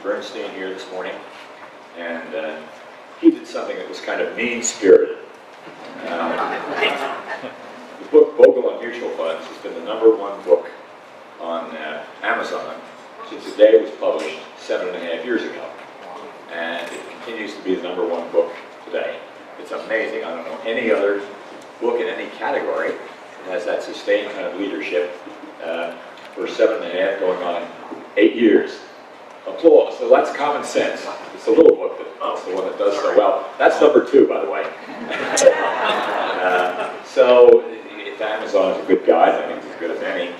Bernstein here this morning, and he did something that was kind of mean-spirited. The book Bogle on Mutual Funds has been the #1 book on Amazon since the day it was published 7.5 years ago, and it continues to be the #1 book today. It's amazing. I don't know any other book in any category that has that sustained kind of leadership for 7.5 going on 8 years. Applause. So that's Common Sense. It's the little book that's the one that does so well. That's #2, by the way. So if Amazon is a good guide, I think it's as good as any.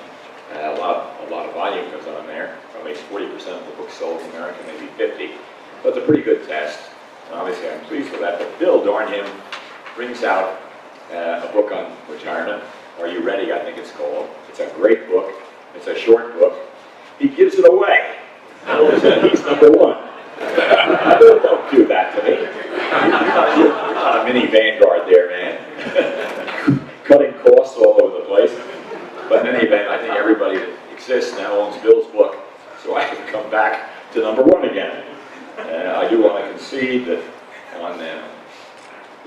A lot of volume goes on there. Probably 40% of the books sold in America, maybe 50. So it's a pretty good test. And obviously, I'm pleased with that. But Bill, darn him, brings out a book on retirement. Are You Ready? I think it's called. It's a great book. It's a short book. He gives it away. He's #1. Don't do that to me. You're not a mini Vanguard there, man. Cutting costs all over the place. But in any event, I think everybody that exists now owns Bill's book, so I can come back to #1 again. I do want to concede that on the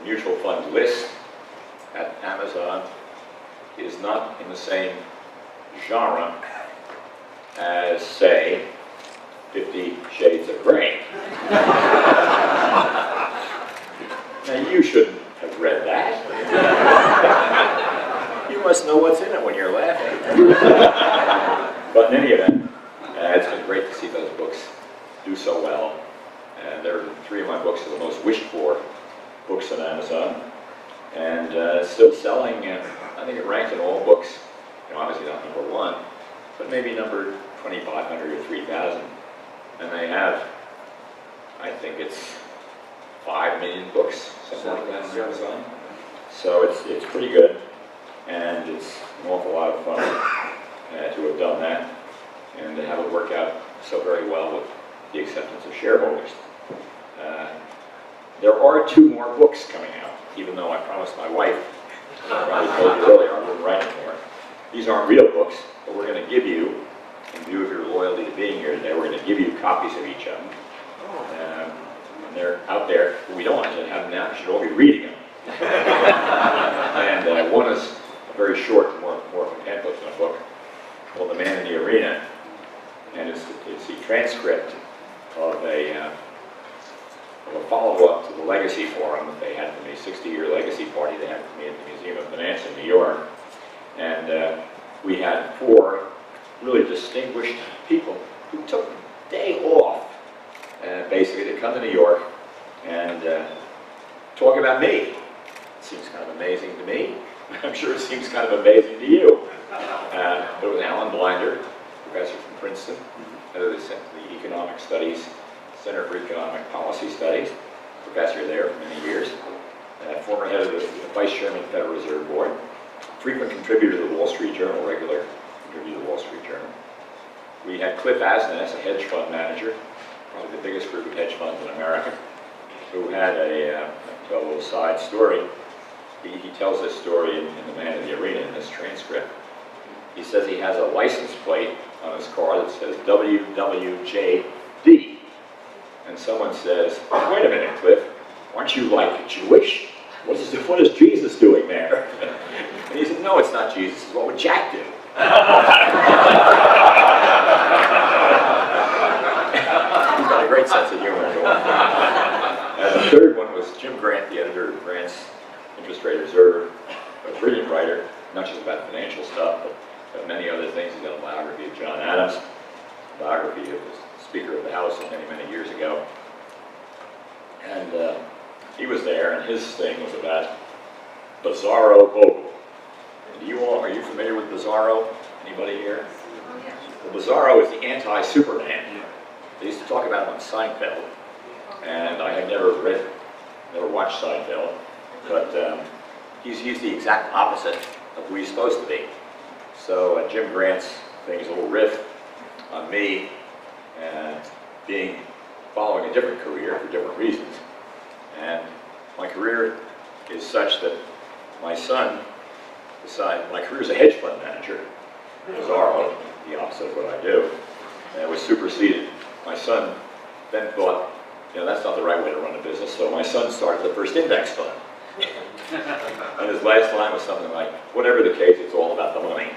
mutual fund list at Amazon is not in the same genre as, say, 50 Shades of Grey. Now, you shouldn't have read that. You must know what's in it when you're laughing. But in any event, it's been great to see those books do so well. They're 3 of my books are the most wished-for books on Amazon. And still selling, I think it ranked in all books, obviously not #1, but maybe number 2,500 or 3,000. And they have, I think it's 5 million books, something like that on Amazon. So it's pretty good, and it's an awful lot of fun to have done that, and to have it work out so very well with the acceptance of shareholders. There are 2 more books coming out, even though I promised my wife, I probably told you earlier, I wouldn't write anymore. These aren't real books, but we're going to give you, in view of your loyalty to being here today, we're going to give you copies of each of them. And they're out there. We don't want you to have them now. You should all be reading them. And one is a very short, more of a pamphlet than a book, called The Man in the Arena. And it's the transcript of a follow-up to the Legacy Forum that they had for me, 60-year Legacy Party they had for me at the Museum of Finance in New York. And we had 4 really distinguished people who took the day off, basically, to come to New York and talk about me. It seems kind of amazing to me. I'm sure it seems kind of amazing to you. There was Alan Blinder, professor from Princeton, head of the Economic Studies, Center for Economic Policy Studies, professor there for many years, former head of the Vice Chairman of the Federal Reserve Board, frequent contributor to the Wall Street Journal, regular contributor to the Wall Street Journal. We had Cliff Asness, a hedge fund manager, probably the biggest group of hedge funds in America, who had a little side story. He tells this story in The Man in the Arena in this transcript. He says he has a license plate on his car that says WWJD. And someone says, wait a minute, Cliff, aren't you like Jewish? What is Jesus doing there? And he said, no, it's not Jesus. What would Jack do? He's got a great sense of humor. And the third one was Jim Grant, the editor of Grant's Interest Rate Observer, a brilliant writer, not just about financial stuff, but many other things. He's got a biography of John Adams, a biography of the Speaker of the House many, many years ago. And he was there, and his thing was about Bizarro Bogle. Are you familiar with Bizarro? Anybody here? Well, Bizarro is the anti-Superman. They used to talk about him on Seinfeld, and I have never watched Seinfeld, but he's the exact opposite of who he's supposed to be. So Jim Grant's thing is a little riff on me, following a different career for different reasons. And my career is such that my son decided, my career as a hedge fund manager, Bizarro, the opposite of what I do, was superseded. My son then thought, that's not the right way to run a business, so my son started the first index fund. And his last line was something like, whatever the case, it's all about the money.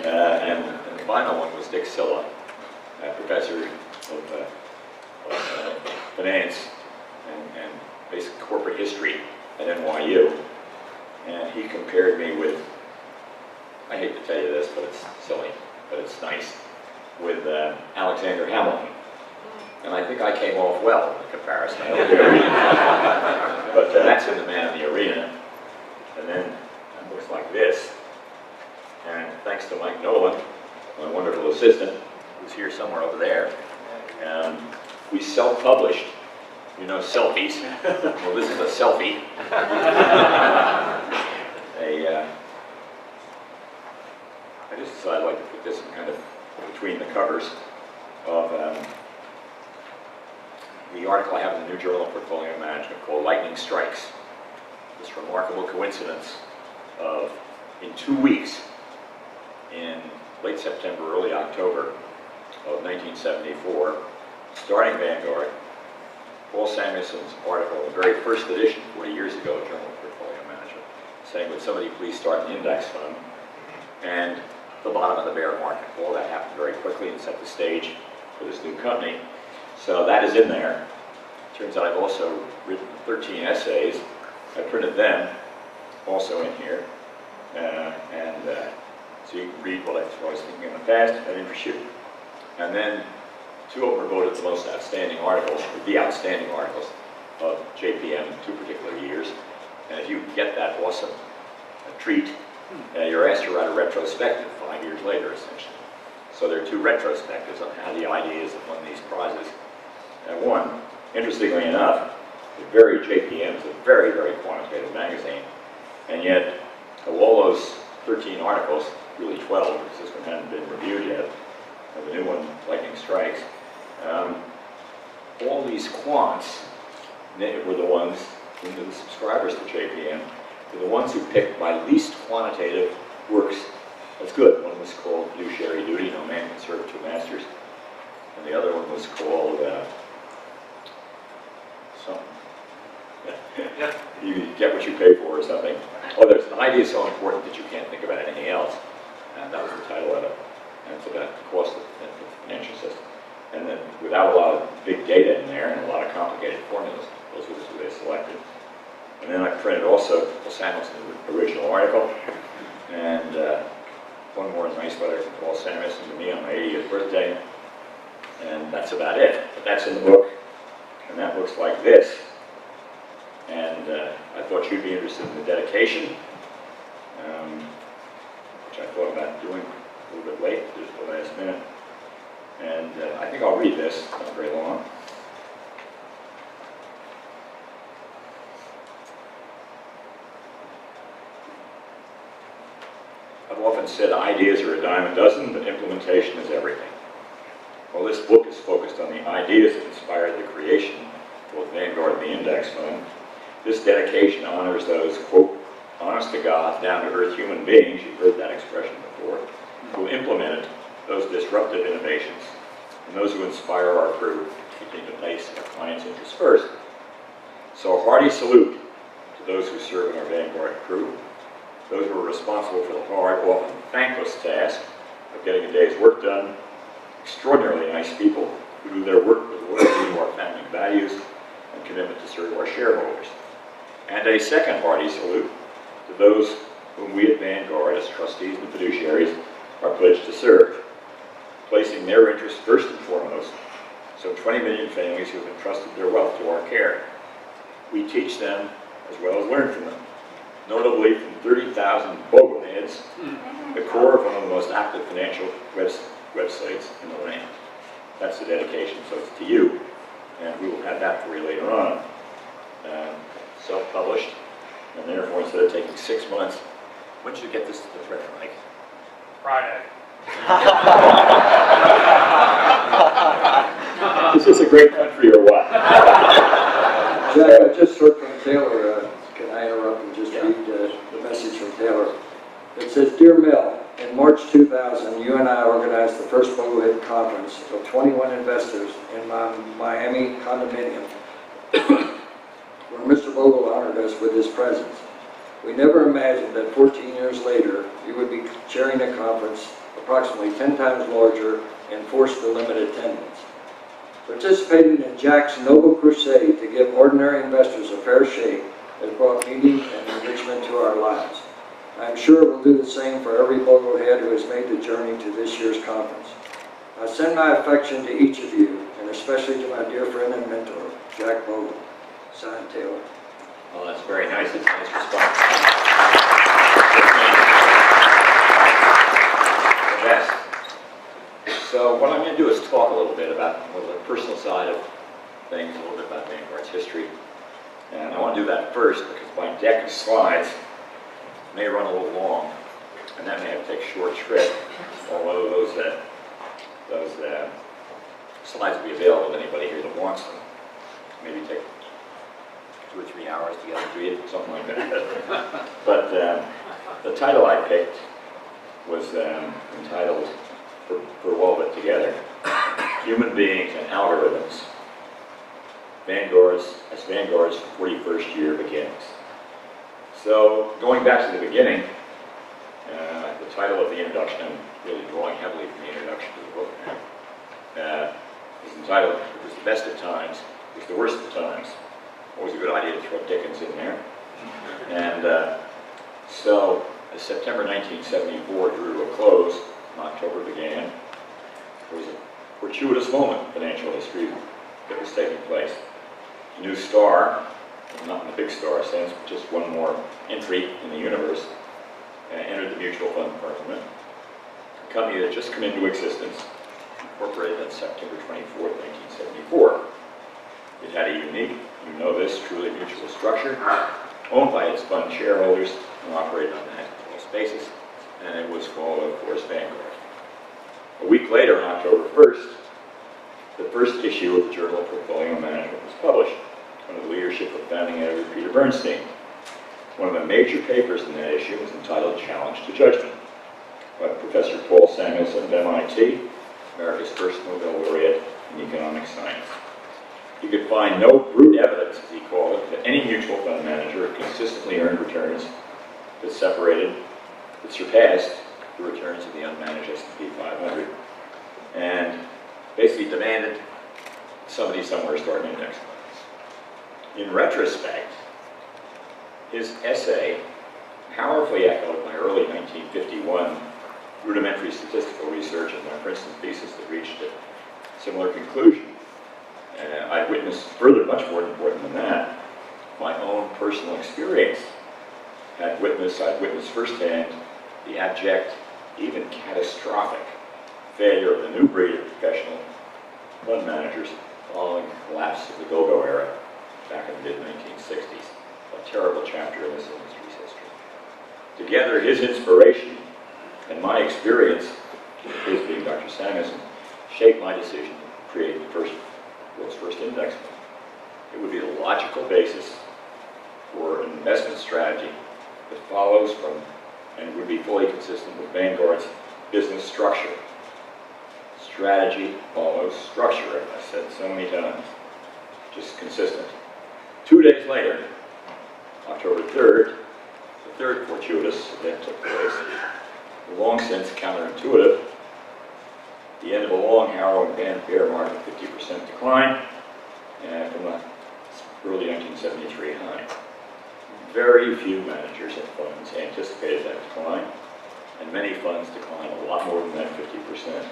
And the final one was Dick Silla, a professor of finance and basic corporate history at NYU. And he compared me with, I hate to tell you this, but it's silly, but it's nice, with Alexander Hamilton. And I think I came off well in the comparison. But that's in the Man in the Arena. And then it looks like this. And thanks to Mike Nolan, my wonderful assistant, who's here somewhere over there, we self-published. Selfies. Well, this is a selfie. I just decided I'd like to put this in kind of between the covers of the article I have in the New Journal of Portfolio Management called Lightning Strikes. This remarkable coincidence of, in 2 weeks, in late September, early October of 1974, starting Vanguard, Paul Samuelson's article in the very first edition, 40 years ago, of Journal of Portfolio Management, saying, would somebody please start an index fund? And the bottom of the bear market. All that happened very quickly and set the stage for this new company. So that is in there. Turns out I've also written 13 essays. I printed them also in here. So you can read what I was thinking in the past, if that interests you. And then 2 of them are voted the most outstanding articles, or the outstanding articles of JPM in 2 particular years. And if you get that awesome treat, you're asked to write a retrospective 5 years later, essentially. So there are 2 retrospectives on how the ideas that won these prizes. And one, interestingly enough, JPM is a very, very quantitative magazine. And yet, of all those 13 articles, really 12, because this one hadn't been reviewed yet, the new one, Lightning Strikes, all these quants were the ones, the subscribers to JPM, were the ones who picked my least quantitative works. That's good. One was called Fiduciary Duty, No Man Can Serve 2 Masters. And the other one was called something. You get what you pay for or something. Oh, there's an idea so important that you can't think about anything else. And that was the title of it. And it's about the cost of the financial system. And then without a lot of big data in there and a lot of complicated formulas, those were the 2 they selected. And then I printed also Paul Samuelson's original article. And one more nice letter from Paul Samuelson to me on my 80th birthday. And that's about it. But that's in the book. And that looks like this. And I thought you'd be interested in the dedication, which I thought about doing a little bit late, just the last minute. And I think I'll read this, not very long. I've often said ideas are a dime a dozen, but implementation is everything. Well, this book is focused on the ideas that inspired the creation of both Vanguard and the Index Fund. This dedication honors those, quote, honest-to-God, down-to-earth human beings, you've heard that expression before, who implemented those disruptive innovations, and those who inspire our crew to continue to place our clients' interests first. So a hearty salute to those who serve in our Vanguard crew, those who are responsible for the hard, often thankless task of getting a day's work done, extraordinarily nice people who do their work with loyalty to our family values and commitment to serve our shareholders. And a second hearty salute to those whom we at Vanguard, as trustees and fiduciaries, are pledged to serve, placing their interests first and foremost, so 20 million families who have entrusted their wealth to our care. We teach them as well as learn from them, notably from 30,000 bogleheads, the core of one of the most active financial websites in the land. That's the dedication, so it's to you, and we will have that for you later on. Self-published, and therefore instead of taking 6 months, when should you get this to the printer, Mike? Friday. Is this a great country or what? Jack, I just heard from Taylor. Can I interrupt and just read the message from Taylor? It says, Dear Mel, in In March 2000, you and I organized the first Boglehead conference of 21 investors in my Miami condominium, where Mr. Bogle honored us with his presence. We never imagined that 14 years later, you would be chairing a conference approximately 10 times larger and forced to limit attendance. Participating in Jack's noble crusade to give ordinary investors a fair shake has brought meaning and enrichment to our lives. I am sure it will do the same for every Boglehead who has made the journey to this year's conference. I send my affection to each of you, and especially to my dear friend and mentor, Jack Bogle. Signed, Taylor. Well, that's very nice. It's a nice response. The best. So what I'm going to do is talk a little bit about the personal side of things, a little bit about Vanguard's history. And I want to do that first because my deck of slides may run a little long, and that may have to take short shrift, although those slides will be available to anybody here that wants them. Maybe take 2 or 3 hours to get them to read it, something like that. But the title I picked was entitled, for all of it together, Human Beings and Algorithms, as Vanguard's 41st year begins. So, going back to the beginning, the title of the introduction, I'm really drawing heavily from the introduction to the book now, is entitled, It was the Best of Times, It was the Worst of Times. Always a good idea to throw Dickens in there. And so, as September 1974 drew to a close, and October began, there was a fortuitous moment in financial history that was taking place. A new star, not in the big star sense, but just one more entry in the universe, entered the mutual fund firmament. A company that had just come into existence, incorporated on September 24, 1974. It had a unique, you know this, truly mutual structure, owned by its fund shareholders and operated on an activist basis, and it was called, of course, Vanguard. A week later, on October 1st, the first issue of the Journal of Portfolio Management was published under the leadership of founding editor Peter Bernstein. One of the major papers in that issue was entitled Challenge to Judgment by Professor Paul Samuelson of MIT, America's first Nobel laureate in economic science. He could find no brute evidence, as he called it, that any mutual fund manager had consistently earned returns that surpassed the returns of the unmanaged S&P 500, and basically demanded somebody somewhere start an index fund. In retrospect, his essay, powerfully echoed my early 1951 rudimentary statistical research and my Princeton thesis that reached a similar conclusion. I witnessed further, much more important than that, my own personal experience. I'd witnessed firsthand the abject, even catastrophic failure of the new breed of professional fund managers following the collapse of the go-go era back in the mid-1960s. A terrible chapter in this industry's history. Together, his inspiration and my experience, his being Dr. Samuelson, shaped my decision to create the world's first index fund. It would be the logical basis for an investment strategy that follows from and would be fully consistent with Vanguard's business structure. Strategy follows structure, as I've said so many times. Just consistent. 2 days later, October 3rd, the third fortuitous event took place. The long since counterintuitive, the end of a long, harrowing bear market, 50% decline, and from the early 1973 high. Very few managers and funds anticipated that decline, and many funds declined a lot more than that 50%.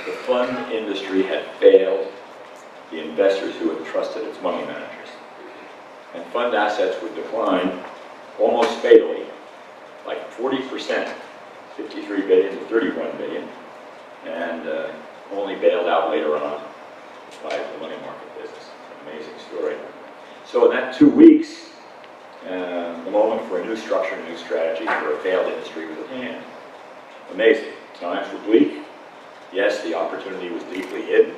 The fund industry had failed the investors who had trusted its money managers. And fund assets would decline almost fatally, like 40%, 53 billion to 31 billion, and only bailed out later on by the money market business. An amazing story. So in that 2 weeks, the moment for a new structure and a new strategy for a failed industry was at hand. Amazing. Times were bleak. Yes, the opportunity was deeply hidden.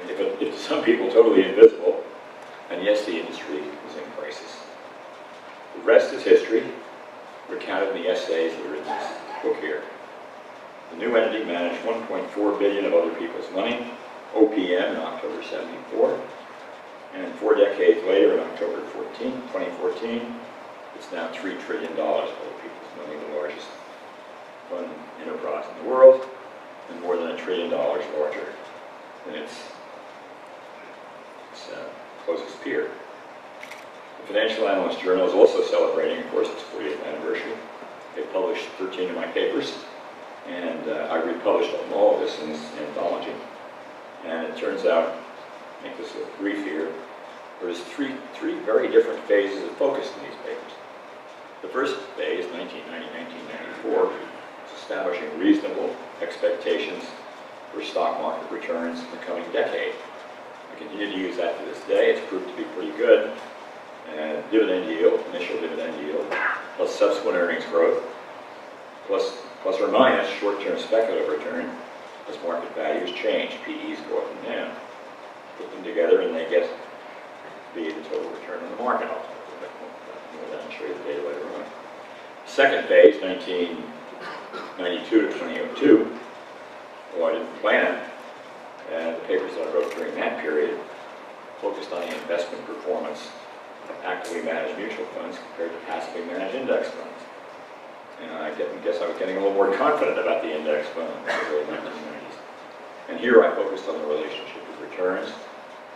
If to some people, totally invisible. And yes, the industry was in crisis. The rest is history, recounted in the essays that are in this book here. The new entity managed $1.4 billion of other people's money, OPM in October '74, and 4 decades later, in October 2014, it's now $3 trillion of other people's money, the largest fund enterprise in the world, and more than $1 trillion larger than its closest peer. The Financial Analyst Journal is also celebrating, of course, its 40th anniversary. They published 13 of my papers, and I republished all of this in this anthology. And it turns out, to make this a brief here, there's three very different phases of focus in these papers. The first phase, 1990-1994, is establishing reasonable expectations for stock market returns in the coming decade. I continue to use that to this day. It's proved to be pretty good. Dividend yield, initial dividend yield, plus subsequent earnings growth, plus or minus short-term speculative return as market values change. PEs go up and down. Put them together and they get to be the total return on the market. I'll talk a little bit more about that and show you the data later on. Second phase, 1992 to 2002, well, I didn't plan. The papers that I wrote during that period focused on the investment performance of actively managed mutual funds compared to passively managed index funds. And I guess I was getting a little more confident about the index fund in the early 1990s. And here I focused on the relationship of returns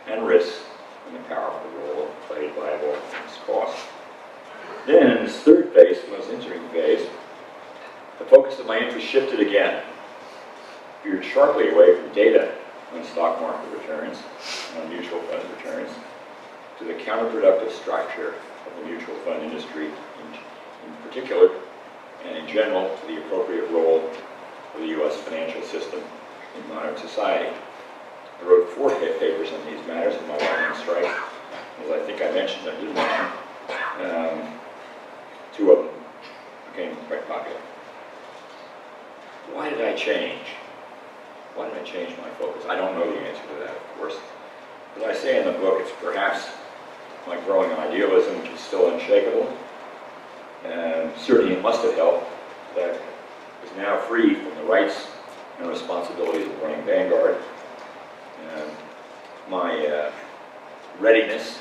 and risks and the powerful role played by avoidance costs. Then in this third phase, the most interesting phase, the focus of my interest shifted again, veered sharply away from data on stock market returns, on mutual fund returns, to the counterproductive structure of the mutual fund industry in particular, and in general, to the appropriate role of the U.S. financial system in modern society. I wrote 4 papers on these matters in my lightning strike. As I think I mentioned, I did mention, 2 of them became quite popular. Why did I change? Why did I change my focus? I don't know the answer to that, of course. As I say in the book, it's perhaps my growing idealism, which is still unshakable. Certainly it must have helped that I was now free from the rights and responsibilities of running Vanguard. My readiness,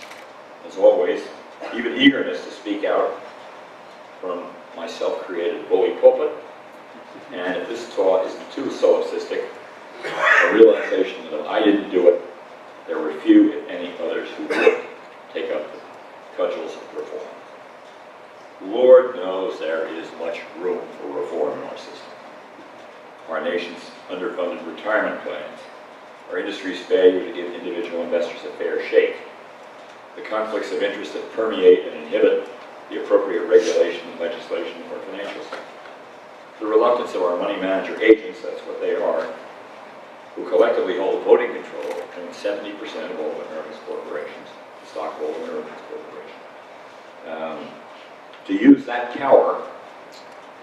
as always, even eagerness to speak out from my self-created bully pulpit. And if this talk isn't too solipsistic, a realization that if I didn't do it, there were few, if any, others who would take up the cudgels of reform. Lord knows there is much room for reform in our system. Our nation's underfunded retirement plans, our industry's failure to give individual investors a fair shake, the conflicts of interest that permeate and inhibit the appropriate regulation and legislation of our financial sector, the reluctance of our money manager agents, that's what they are, who collectively hold voting control between 70% of all America's corporations, stockholder America's corporations. To use that power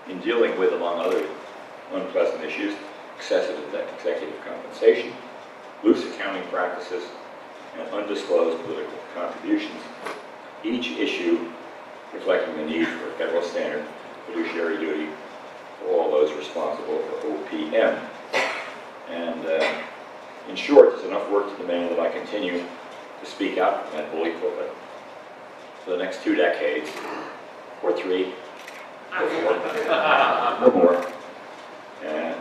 in dealing with, among other unpleasant issues, excessive executive compensation, loose accounting practices, and undisclosed political contributions, each issue reflecting the need for a federal standard fiduciary duty for all those responsible for OPM. And in short, there's enough work to demand that I continue to speak out from that bully pulpit for the next 2 decades, or 3, or 4, or more. And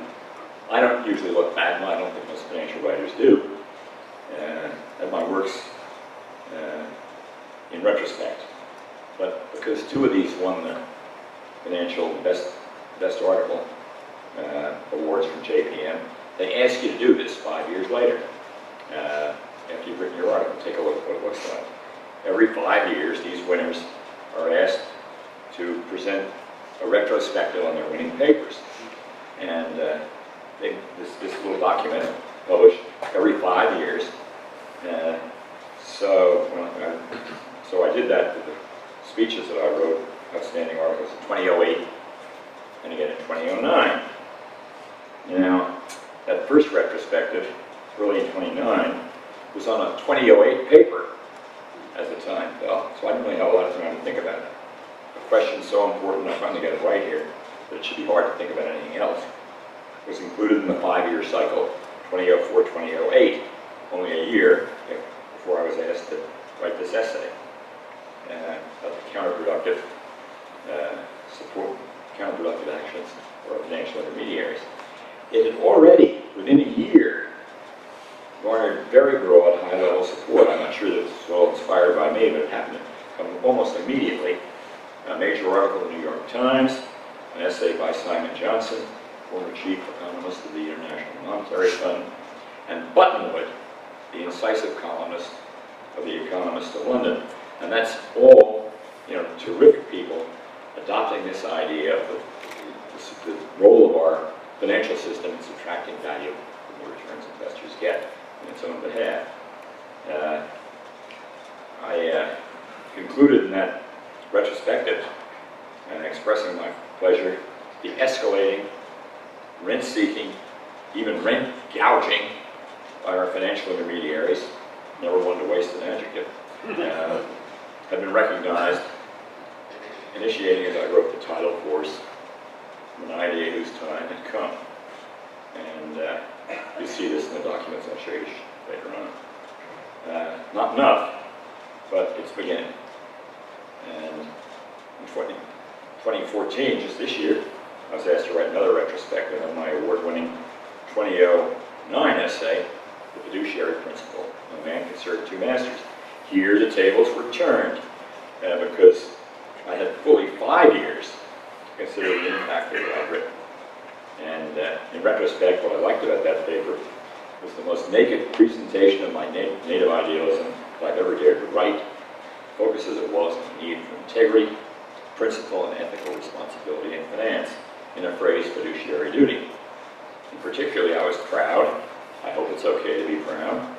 I don't usually look back, and I don't think most financial writers do, at my works in retrospect. But because 2 of these won the financial best article awards from JPM, they ask you to do this 5 years later. After you've written your article, take a look at what it looks like. Every 5 years, these winners are asked to present a retrospective on their winning papers. And this little document published every 5 years. So I did that with the speeches that I wrote, outstanding articles in 2008 and again in 2009. Now, that first retrospective, early in 29, was on a 2008 paper as the time fell, so I didn't really have a lot of time to think about it. A question so important, I finally got it right here. that it should be hard to think about anything else, was included in the 5-year cycle, 2004-2008, only a year before I was asked to write this essay about the counterproductive counterproductive actions for financial intermediaries. It had already, within a year, garnered very broad, high-level support. I'm not sure that this was all inspired by me, but it happened to come almost immediately. A major article in the New York Times, an essay by Simon Johnson, former chief economist of the International Monetary Fund, and Buttonwood, the incisive columnist of The Economist of London. And that's all, terrific people adopting this idea of the role of our financial system in subtracting value from the returns investors get in its own behalf. I concluded in that retrospective expressing my pleasure, the escalating, rent-seeking, even rent gouging by our financial intermediaries, never one to waste an adjective, have been recognized, initiating, as I wrote the title, force, an idea whose time had come. And you see this in the documents I'll show you later on. Not enough, but it's beginning. And in 2014, just this year, I was asked to write another retrospective on my award-winning 2009 essay, The Fiduciary Principle, A Man Can Serve Two Masters. Here the tables were turned because I had fully 5 years to consider the impact of what I'd written. And in retrospect, what I liked about that paper was the most naked presentation of my native idealism that I've ever dared to write, focused as it was on the need for integrity, principle, and ethical responsibility in finance, in a phrase, fiduciary duty. And particularly, I was proud, I hope it's okay to be proud,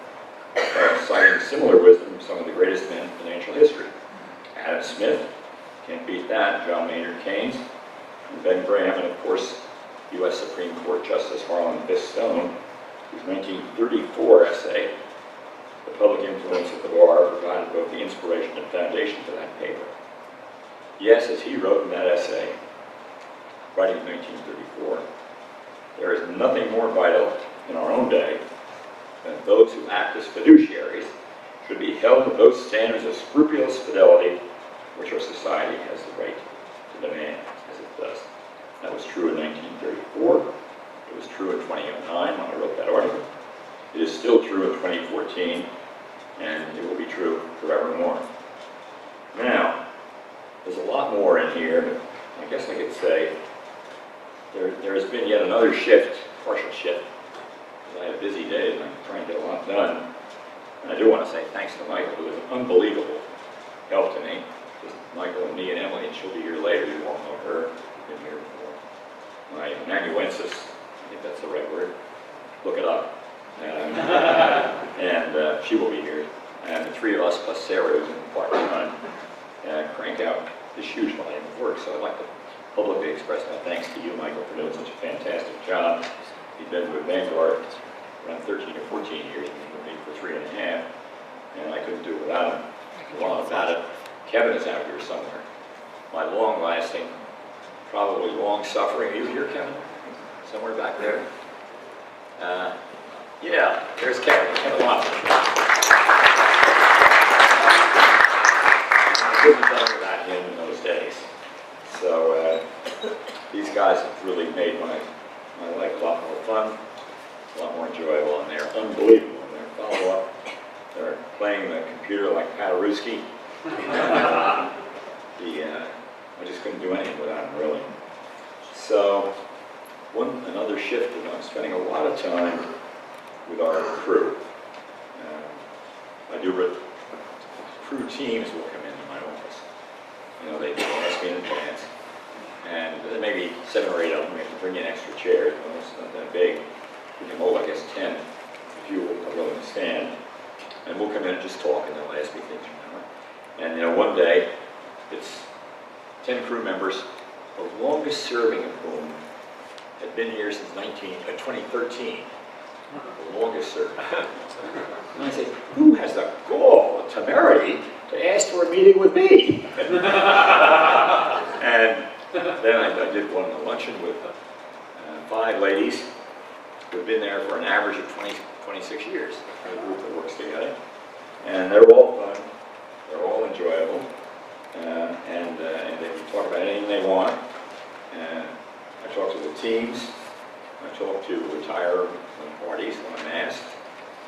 citing similar wisdom from some of the greatest men in financial history. Adam Smith, can't beat that, John Maynard Keynes, and Ben Graham, and of course, U.S. Supreme Court Justice Harlan Fiske Stone, whose 1934 essay, The Public Influence of the Bar, provided both the inspiration and foundation for that paper. Yes, as he wrote in that essay, writing in 1934, there is nothing more vital in our own day than those who act as fiduciaries should be held to those standards of scrupulous fidelity which our society has the right to demand, as it does. That was true in 1934. It was true in 2009 when I wrote that article. It is still true in 2014, and it will be true forevermore. Now, there's a lot more in here, but I guess I could say there has been yet another shift, partial shift. I have busy days and I'm trying to get a lot done. And I do want to say thanks to Michael, who was an unbelievable help to me. Just Michael and me and Emily, and she'll be here later. You won't know her. She's been here before. My amanuensis, I think that's the right word. Look it up. And she will be here. And the three of us, plus Sarah, who's in part-time, crank out this huge volume of work. So I'd like to publicly express my thanks to you, Michael, for doing such a fantastic job. You've been with Vanguard around 13 or 14 years, and with me for 3.5, and I couldn't do it without him. A lot about it. Kevin is out here somewhere. My long-lasting, probably long-suffering, are you here, Kevin? Somewhere back there? Yeah, there's Kevin. Kevin Watson. I couldn't have done without him in those days. So these guys have really made my life a lot more fun, a lot more enjoyable, and they're unbelievable in their follow-up. They're playing the computer like Paderewski. I just couldn't do anything without them, really. So, another shift, I'm spending a lot of time with our crew. Crew teams will come into my office. They ask me in advance. And there may be 7 or 8 of them. We have to bring in extra chairs. Well, it's not that big. We can hold, I guess, 10 if you are willing to stand. And we'll come in and just talk, and they'll ask me things from now on. And one day, it's 10 crew members, the longest serving of whom had been here since 2013. The longest serving. And I say, who has the gall, the temerity, to ask for a meeting with me? And Then I did one luncheon with 5 ladies who've been there for an average of 26 years. A group that works together. And they're all fun. They're all enjoyable. And they can talk about anything they want. I talk to the teams. I talk to retire parties when I'm asked.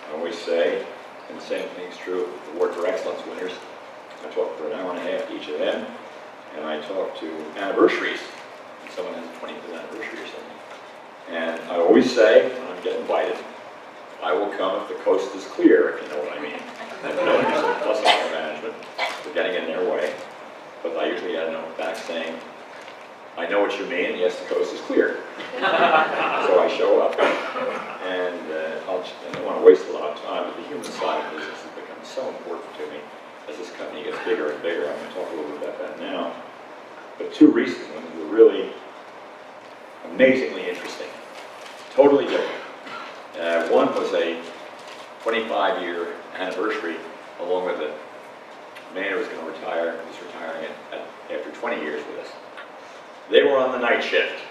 I always say, and the same thing's true of the Award for Excellence winners. I talk for an hour and a half to each of them. And I talk to anniversaries. If someone has a 25th anniversary or something. And I always say, when I get invited, I will come if the coast is clear, if you know what I mean. And no one has a plus on management for getting in their way. But I usually get a note back saying, I know what you mean, yes, the coast is clear. So I show up, and I don't want to waste a lot of time, but the human side of business has become so important to me as this company gets bigger and bigger. I'm going to talk a little bit about that now. But 2 recent ones were really amazingly interesting, totally different. One was a 25-year anniversary, along with a man who was going to retire, who's retiring after 20 years with us. They were on the night shift.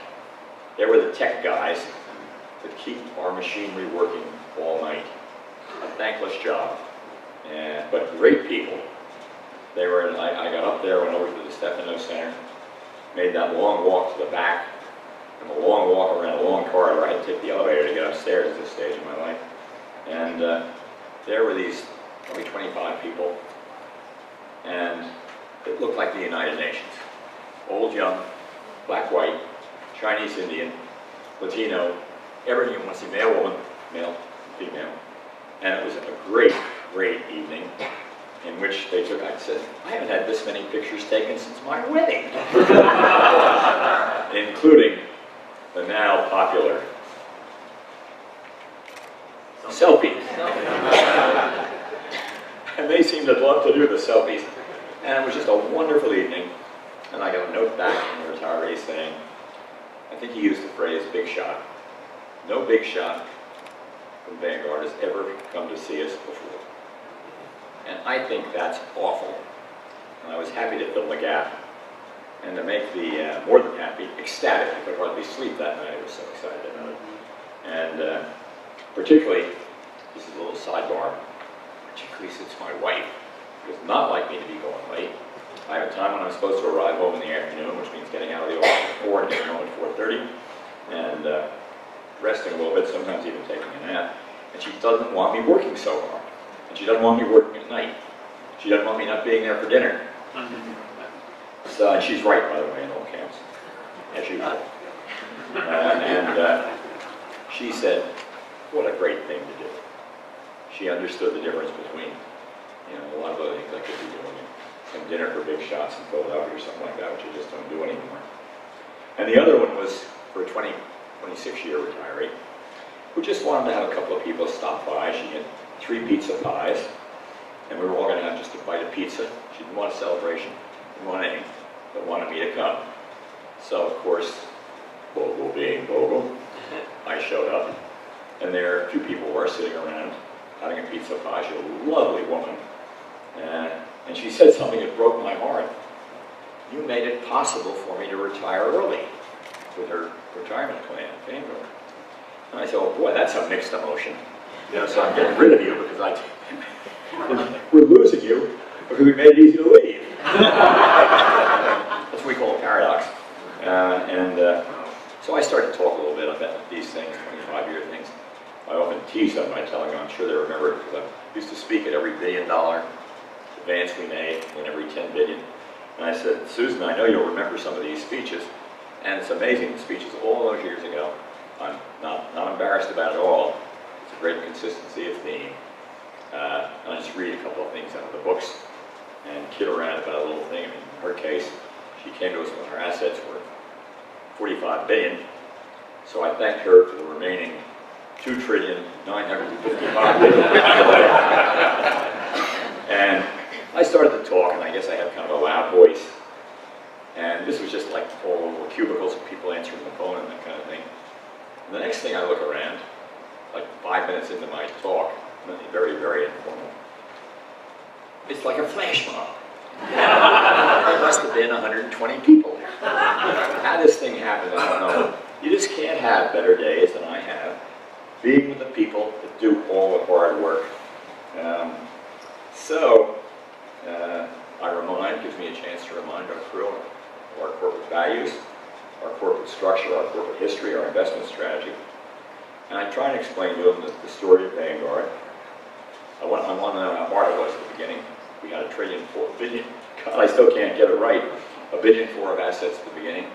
They were the tech guys that keep our machinery working all night. A thankless job, but great people. They were. I got up there, went over to the Stefano Center, made that long walk to the back, and a long walk around a long corridor. I had to take the elevator to get upstairs at this stage in my life. And there were these probably 25 people, and it looked like the United Nations. Old, young, black, white, Chinese, Indian, Latino, everything you want to see, male, woman, male, female. And it was a great, great evening in which they took, I said, I haven't had this many pictures taken since my wedding. Including the now popular selfie. And they seemed to love to do the selfies. And it was just a wonderful evening. And I got a note back from the retiree saying, I think he used the phrase big shot. No big shot from Vanguard has ever come to see us before. And I think that's awful. And I was happy to fill the gap. And to make the, more than happy, ecstatic. I could hardly sleep that night. I was so excited about it. And particularly, this is a little sidebar, particularly since my wife does not like me to be going late. I have a time when I'm supposed to arrive home in the afternoon, which means getting out of the office at 4 and getting home at 4:30, and resting a little bit, sometimes even taking a nap. And she doesn't want me working so hard. And she doesn't want me working at night. She doesn't want me not being there for dinner. So, and she's right, by the way, in all counts, as usual. She said, what a great thing to do. She understood the difference between, a lot of other things I could be doing. Some dinner for big shots in Philadelphia or something like that, which I just don't do anymore. And the other one was for a 26-year retiree who just wanted to have a couple of people stop by. She had 3 pizza pies, and we were all going to have just a bite of pizza. She didn't want a celebration, didn't want anything, but wanted me to come. So, of course, Bogle being Bogle, I showed up, and there a few people were sitting around having a pizza pie. She was a lovely woman. And she said something that broke my heart. You made it possible for me to retire early with her retirement plan, Vanguard. And I said, oh boy, that's a mixed emotion. So I'm getting rid of you because we're losing you because we made it easy to leave. That's what we call a paradox. So I started to talk a little bit about these things, 25-year things. I often tease them by telling them, I'm sure they remember it, because I used to speak at every $1 billion advance we made and every 10 billion. And I said, Susan, I know you'll remember some of these speeches. And it's amazing, the speeches all those years ago. I'm not embarrassed about it all. It's a great consistency of theme. And I just read a couple of things out of the books and kid around about a little thing. I mean, in her case, she came to us when her assets were $45 billion. So I thanked her for the remaining $2,955 billion. And I started to talk, and I guess I have kind of a loud voice. And this was just like all over cubicles and people answering the phone and that kind of thing. And the next thing I look around, like 5 minutes into my talk, very, very informal, it's like a flash mob. There must have been 120 people there. How this thing happened, I don't know. You just can't have better days than I have, being with the people that do all the hard work. Gives me a chance to remind our crew of our corporate values, our corporate structure, our corporate history, our investment strategy. And I try and explain to them the story of Vanguard. I want to know how hard it was at the beginning. We had $1.4 trillion. God, I still can't get it right. $1.4 billion of assets at the beginning.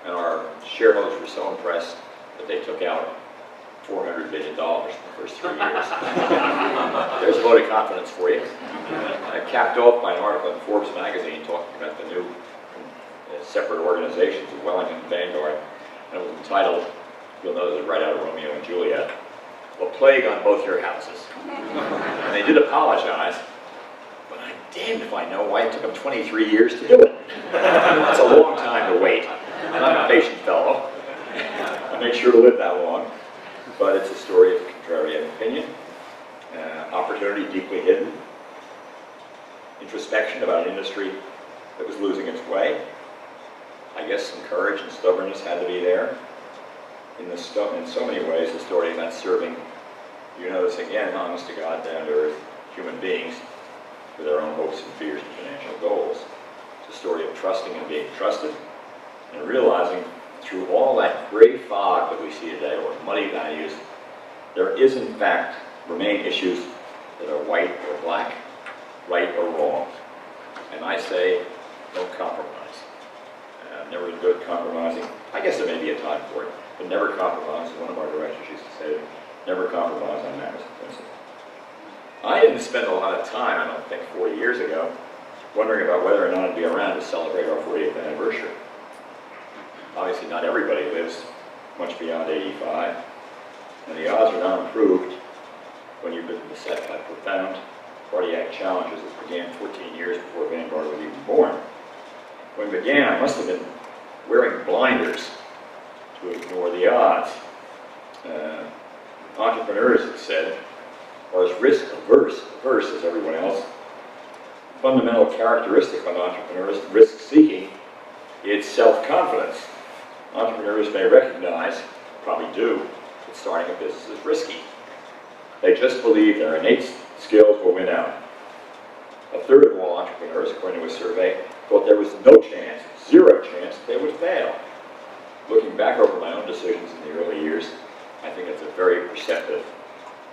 And our shareholders were so impressed that they took out $400 billion in the first 3 years. There's a vote of confidence for you. Capped off by an article in Forbes magazine talking about the new separate organizations of Wellington and Vanguard. And it was entitled, you'll know this is right out of Romeo and Juliet, "A Plague on Both Your Houses." And they did apologize, but I'm damned if I know why it took them 23 years to do it. That's a long time to wait. And I'm a patient fellow. I make sure to live that long. But it's a story of contrarian opinion, opportunity deeply hidden, introspection about an industry that was losing its way. I guess some courage and stubbornness had to be there. In so many ways, a story about serving, you notice again, honest to God, down to earth human beings with their own hopes and fears and financial goals. It's a story of trusting and being trusted, and realizing through all that gray fog that we see today, or muddy values, there is in fact remain issues that are white or black, right or wrong. And I say, don't compromise. I've never been good at compromising. I guess there may be a time for it, but never compromise. One of our directors used to say, never compromise on matters of principle. I didn't spend a lot of time, I don't think, 40 years ago, wondering about whether or not I'd be around to celebrate our 40th anniversary. Obviously, not everybody lives much beyond 85, and the odds are not improved when you've been beset by profound cardiac challenges that began 14 years before Vanguard was even born. When it began, I must have been wearing blinders to ignore the odds. Entrepreneurs, it said, are as risk averse as everyone else. Fundamental characteristic of entrepreneurs, risk-seeking, is self-confidence. Entrepreneurs may recognize, probably do, that starting a business is risky. They just believe their innate skills will win out. A third of all entrepreneurs, according to a survey, thought there was no chance, zero chance, they would fail. Looking back over my own decisions in the early years, I think it's a very perceptive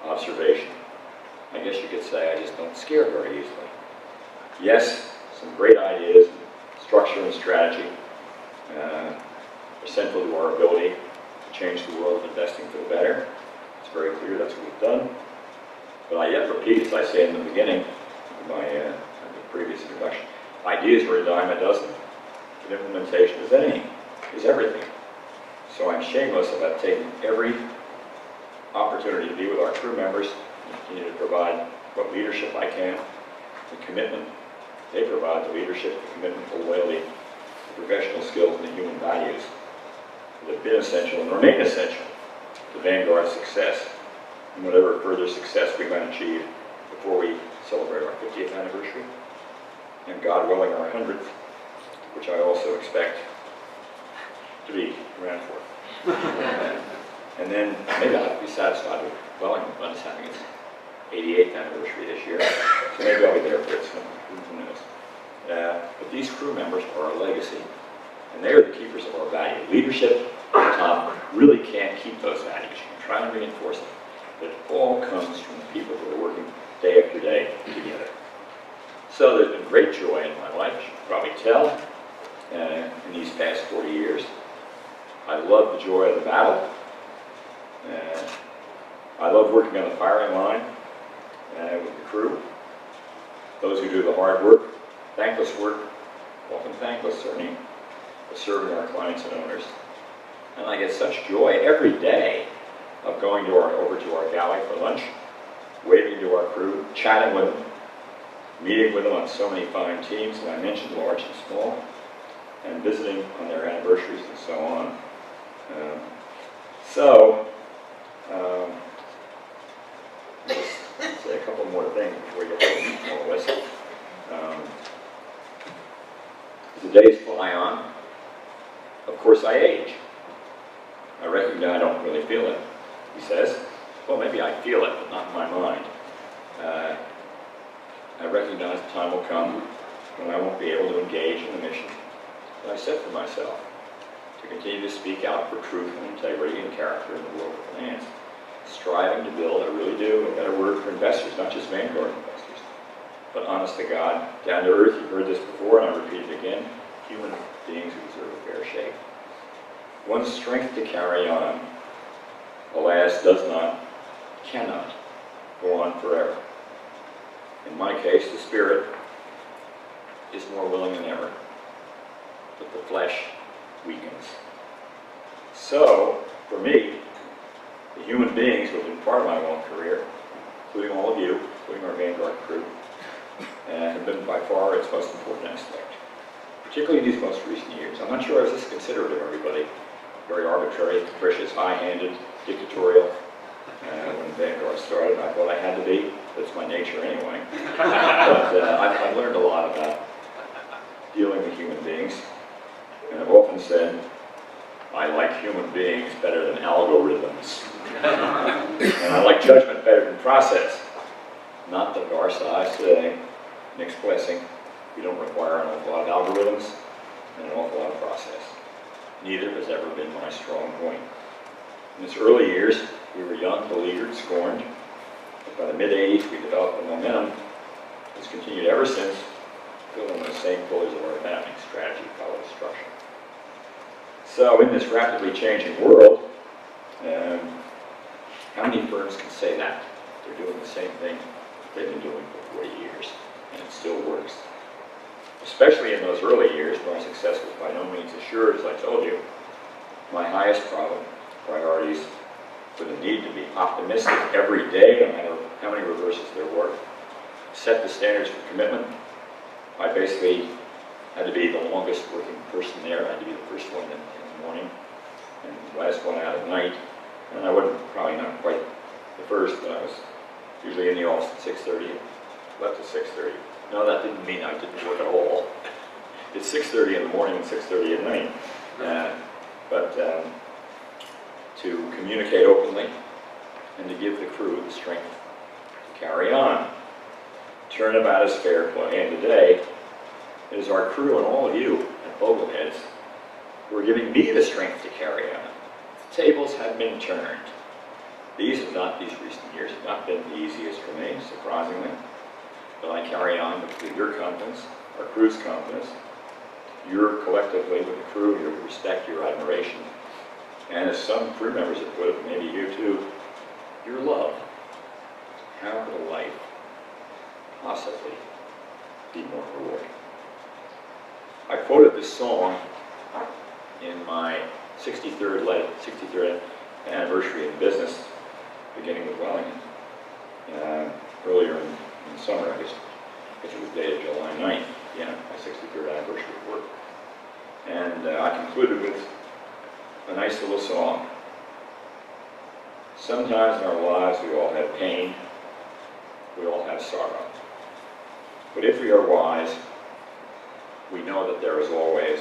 observation. I guess you could say I just don't scare very easily. Yes, some great ideas, structure and strategy, are central to our ability to change the world of investing for the better. It's very clear that's what we've done. But I yet repeat, as I say in the beginning of my the previous introduction, ideas are a dime a dozen, but implementation is everything. So I'm shameless about taking every opportunity to be with our crew members and continue to provide what leadership I can, the commitment they provide, the leadership, the commitment, the loyalty, the professional skills, and the human values that have been essential and remain essential to Vanguard's success and whatever further success we might achieve before we celebrate our 50th anniversary, and God willing our 100th, which I also expect to be around for. And then maybe I'll be satisfied with Wellington Funds having its 88th anniversary this year, so maybe I'll be there for it soon, who knows. But these crew members are our legacy, and they are the keepers of our value. Leadership at the top really can't keep those values. You can try and reinforce them, but it all comes from the people who are working day after day together. So there's been great joy in my life, as you can probably tell, in these past 40 years. I love the joy of the battle. I love working on the firing line with the crew. Those who do the hard work, thankless work, often thankless certainly, of serving our clients and owners. And I get such joy every day of going over to our galley for lunch, waving to our crew, chatting with them, meeting with them on so many fine teams that I mentioned, large and small, and visiting on their anniversaries and so on. Let's say a couple more things before we get to all this. The days fly on. course, I age. I recognize I don't really feel it, he says. Well, maybe I feel it, but not in my mind. I recognize the time will come when I won't be able to engage in the mission that I set for myself, to continue to speak out for truth and integrity and character in the world of finance, striving to build, I really do, a better word for investors, not just vanguard investors, but honest to God, down to earth. You've heard this before, and I'll repeat it again, human beings who deserve a fair shake. One's strength to carry on, alas, does not, cannot go on forever. In my case, the spirit is more willing than ever, but the flesh weakens. So, for me, the human beings who have been part of my long career, including all of you, including our Vanguard crew, have been by far its most important aspect, particularly in these most recent years. I'm not sure I was this considerate of everybody, very arbitrary, capricious, high-handed, dictatorial. When Vanguard started, I thought I had to be. That's my nature anyway. But I've learned a lot about dealing with human beings. And I've often said, I like human beings better than algorithms. And I like judgment better than process. Not that our size today, Nick's blessing, we don't require an awful lot of algorithms and an awful lot of process. Neither has ever been my strong point. In its early years, we were young, beleaguered, scorned. But by the mid-'80s, we developed a momentum that's continued ever since, built on the same pillars of our founding: strategy, power, destruction. So in this rapidly changing world, how many firms can say that? They're doing the same thing they've been doing for 40 years, and it still works. Especially in those early years, where our success was by no means assured, as I told you. My highest priorities were the need to be optimistic every day, no matter how many reverses there were. Set the standards for commitment. I basically had to be the longest working person there. I had to be the first one in the morning and the last one out at night. And I wasn't probably not quite the first, but I was usually in the office at 6:30, left at 6:30. No, that didn't mean I didn't work at all. It's 6:30 in the morning and 6:30 at night. But to communicate openly and to give the crew the strength to carry on. Turnabout is fair play, and today it is our crew and all of you at Bogleheads who are giving me the strength to carry on. The tables have been turned. These recent years have not been the easiest for me, surprisingly. But I carry on with your confidence, our crew's confidence, your collectively with the crew, your respect, your admiration, and as some crew members have put it, maybe you too, your love. How could a life possibly be more rewarding? I quoted this song in my 63rd anniversary in business, beginning with Wellington, earlier in the summer, I guess it was dated July 9th, my 63rd anniversary of work. And I concluded with a nice little song. Sometimes in our lives we all have pain, we all have sorrow. But if we are wise, we know that there is always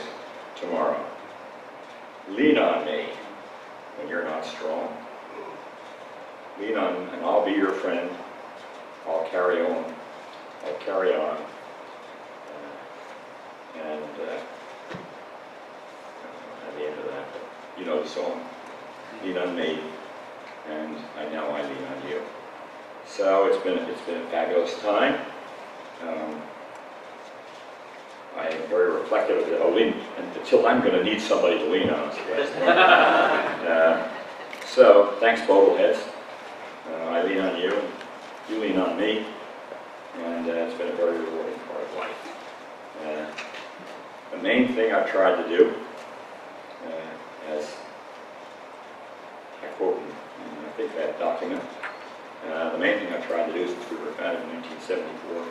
tomorrow. Lean on me when you're not strong. Lean on, and I'll be your friend. I'll carry on. I'll carry on. At the end of that, you know the song. Lean on me, and I know I lean on you. So it's been a fabulous time. I am very reflective of it. Until I'm going to need somebody to lean on, so thanks, Bogleheads. I lean on you, and you lean on me, and it's been a very rewarding part of life. The main thing I've tried to do, as I quote in I think that document, the main thing I've tried to do since we were founded in 1974